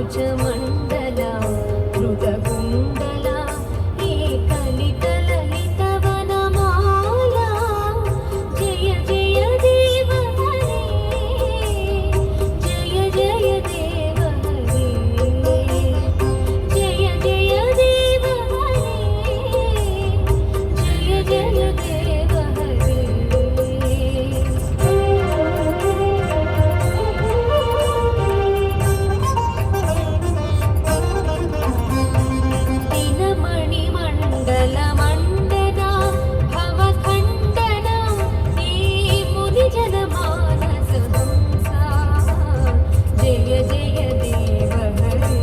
कवचमण्डला मृगकुण्डला एकलितललितवनमाला जय जय देव हरे जय जय देव हरे जय जय देव हरे जय जय देव हरे दिनमणिमण्डलमण्डना भवखण्डना हे मुनिजनमानसहंसा जय जय देव हरे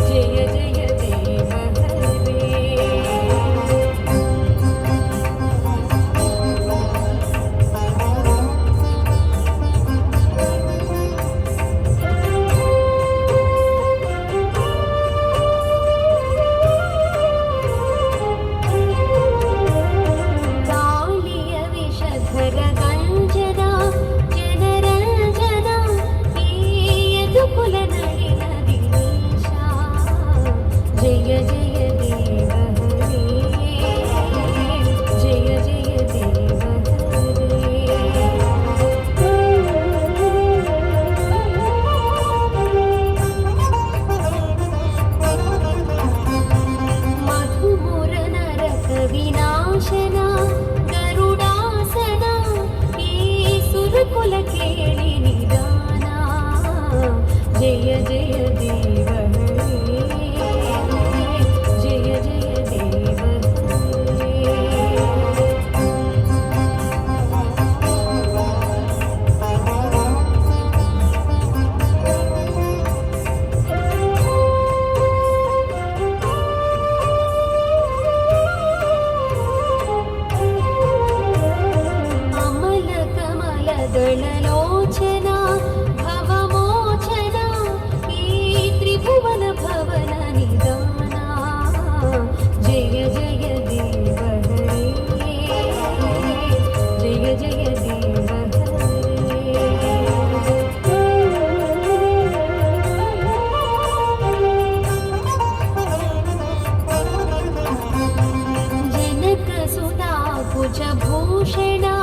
जय जय देव हरे कालिय विषधर गञ्जना जनरञ्जना हे यदुकुलनलिन दिनेशा जय जय देव हरे जय जय देव मधुमुर नरक विनाशना गरुडासना हे सुरकुल केळि निदाना जय जय देव हरे जय जय देव अमलकमलदललोचना भवमोचना हे त्रिभुवन भवन निदाना जय जय देव हरे जय जय देव हरे जनक सुधा भुजभूषणा